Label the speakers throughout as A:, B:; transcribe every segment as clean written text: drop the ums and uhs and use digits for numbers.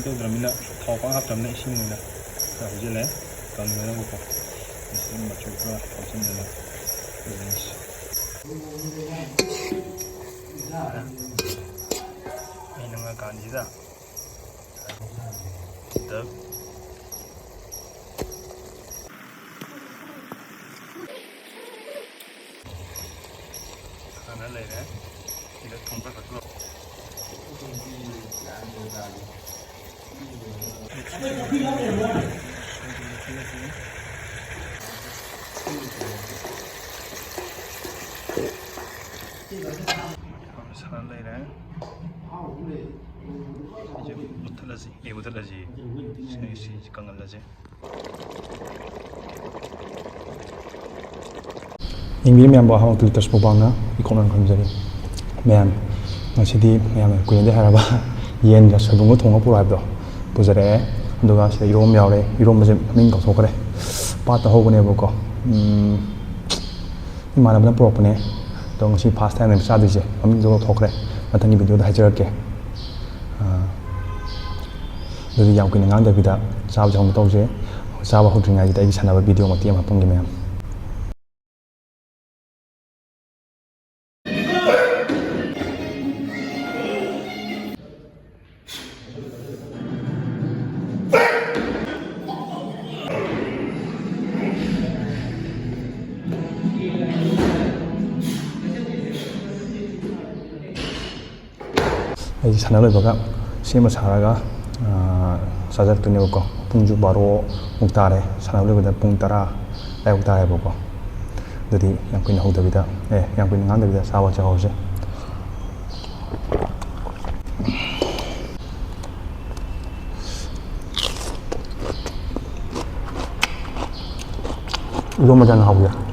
A: ꯇꯧꯗ꯭ꯔꯕꯅꯤꯅ ꯊꯥꯎ ꯄꯥꯛ ꯍꯥꯞꯇ꯭ꯔꯕꯅꯤ나 이싱 ꯑꯣꯏꯅ ꯈꯔ ꯍꯩꯖꯤꯜꯂꯦ ꯀꯪꯅꯅꯕꯀꯣ ꯏꯁꯤꯡ ꯃꯆꯨ ꯈꯔ ꯍꯥꯞꯆꯤꯟꯗꯅ ꯑꯩꯅ ꯉꯥꯀꯥꯟꯁꯤꯗ ꯗꯛ ꯈꯥꯅ ꯂꯩꯔꯦ ꯁꯤꯗ ꯊꯨꯝ ꯈꯔ ꯈꯛ ꯁꯥ ꯂꯩꯔꯦ 이제 무틀러지 강을러지
B: ꯏꯪꯕꯤ ꯃꯌꯥꯝꯕꯨ ꯑꯍꯥꯎ ꯇꯨꯂꯤꯇꯁ ꯃꯨꯛꯕꯥꯡꯅ ꯏꯀꯣꯅꯣꯃꯤ ꯈꯪꯖꯔꯤ ꯃꯌꯥꯝ ꯉꯁꯤꯗꯤ ꯃꯌꯥꯝꯅ ꯀꯨꯏꯅꯗꯤ ꯍꯥꯏꯔꯕ ꯌꯦꯟꯒ ꯁꯣꯏꯕꯨꯝꯒ ꯊꯣꯡꯉ ꯄꯨꯔꯛꯑꯣ ꯍꯥꯏꯕꯗꯣ ꯄꯨꯖꯔꯛꯑꯦ ꯑꯗꯨꯒ ꯁꯤꯗ ꯏꯔꯣꯝꯕ ꯌꯥꯎꯔꯦ ꯏꯔꯣꯝꯕꯁꯦ ꯃꯃꯤꯡ ꯀꯥꯎꯊꯣꯛꯈ꯭ꯔꯦ ꯄꯥꯠꯇ ꯍꯧꯕꯅꯦꯕꯀꯣ 이만하면 부럽네. 동시 파스타는 싸듯이 엄청 좋게. 나타니 비디오도 해줄게. 너도 양 그냥 안 되비다. 싸우 좀 떠오지. 싸우 호중하지. 이 산업 비디오 뭐 띄엄 한번 기면. 이 산업을 ꯁꯦꯝꯕ ꯁꯥꯔꯒ ꯆꯥꯖꯔꯛꯇꯣꯏꯅꯦꯕꯀꯣ ꯄꯨꯡꯁꯨ ꯕꯥꯔꯣꯃꯨꯛ ꯇꯥꯔꯦ ꯁꯥꯟꯅꯕ ꯄꯨꯡ 10 ꯑꯌꯨꯛ ꯇꯥꯔꯦꯕꯀꯣ ꯑꯗꯨꯗꯤ ꯌꯥꯝ ꯀꯨꯏꯅ ꯍꯧꯗꯕꯤꯗ ꯌꯥꯝ ꯀꯨꯏꯅ ꯉꯥꯡꯗꯕꯤꯗ ꯆꯥꯕ ꯆꯥꯍꯧꯁꯦ 이거만 잘 나오고요.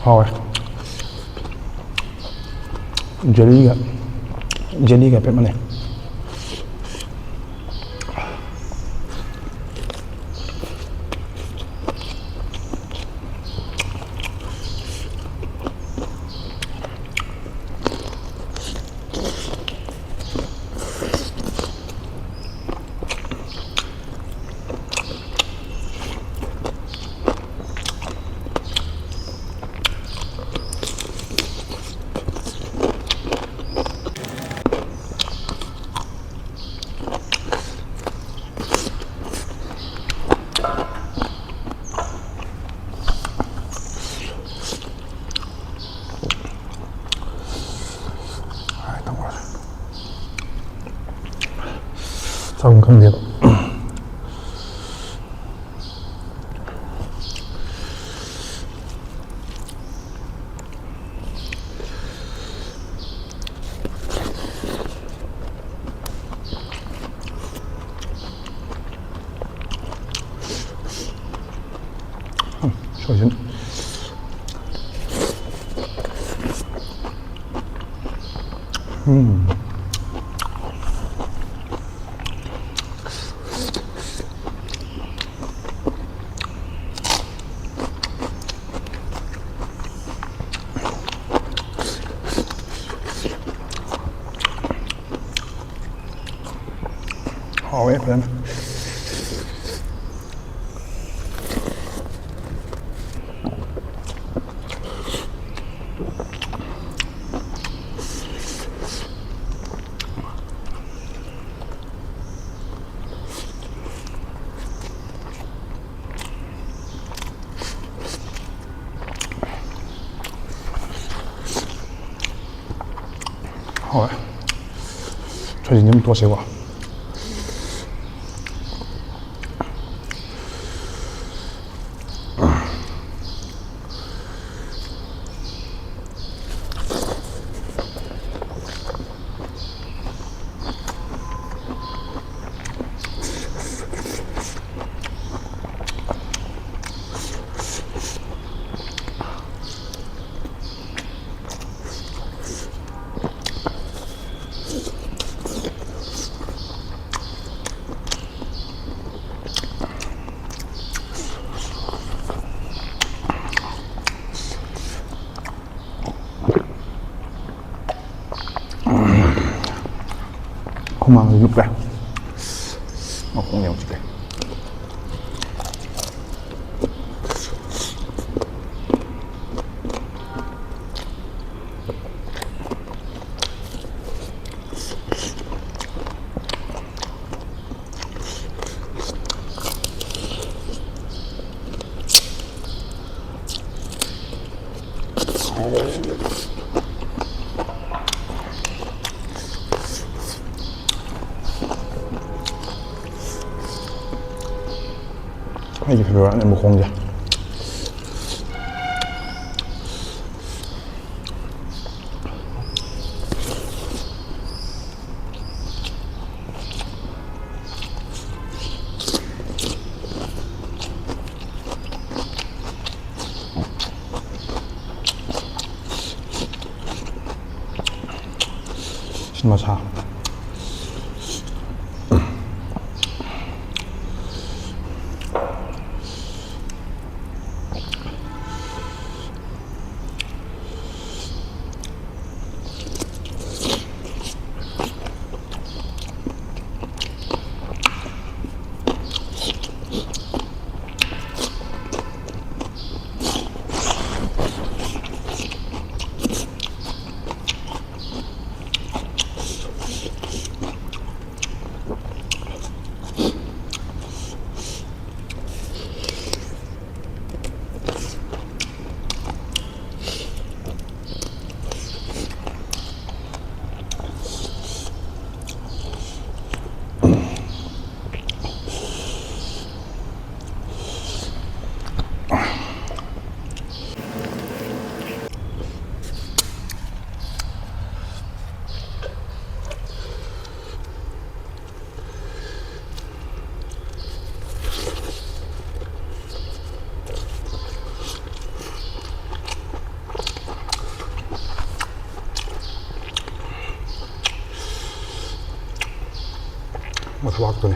B: 하와이 젤리가 빼만해. 좀 큰데요. 소신. Hỏi lên. Hỏi. Cho gì nhưng tôi sẽ qua. 후망을 육배 공룡 줄게 이게 별로라네 뭐 공개 신마차 뭐 좋았더니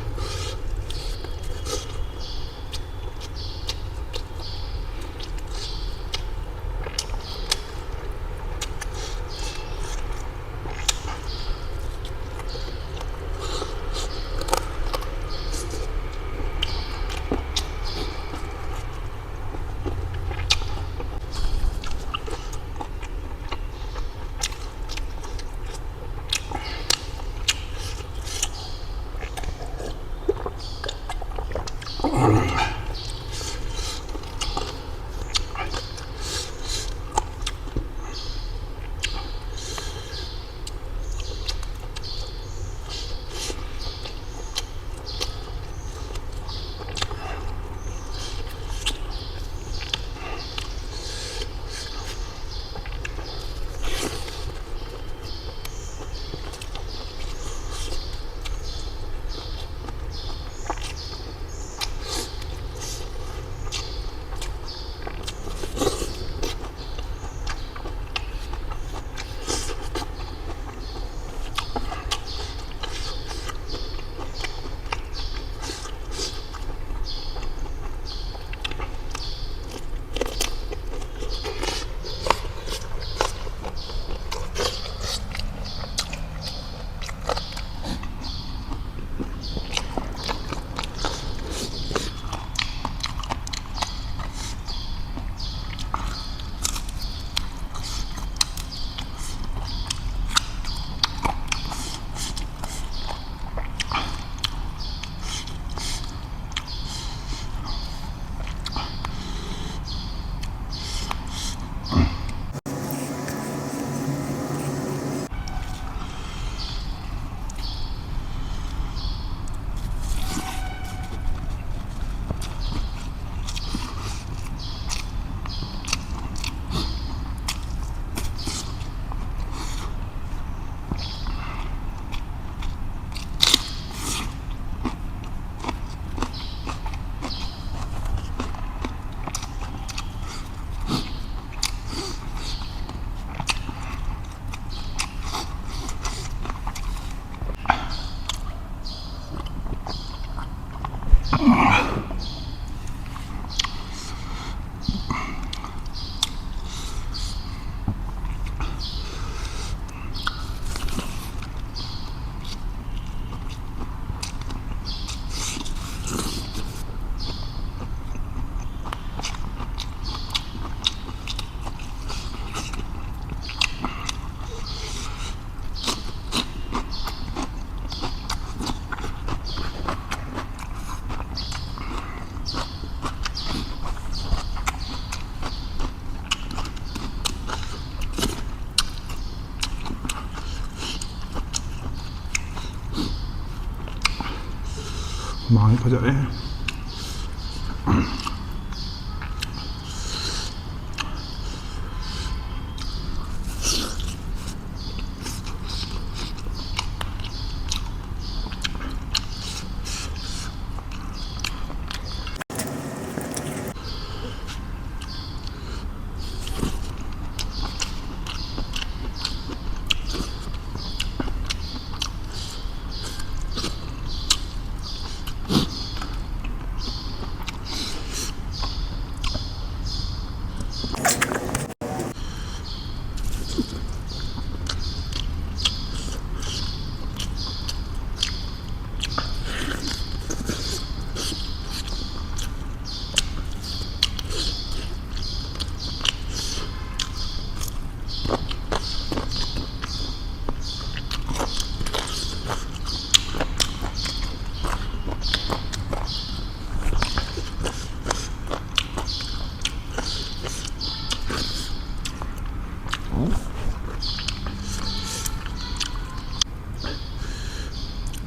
B: 많이 퍼져요.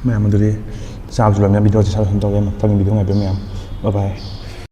B: Mẹ mình đi sao rồi mẹ video chỉ sao hình tao em tao video ngày với mẹ bye bye.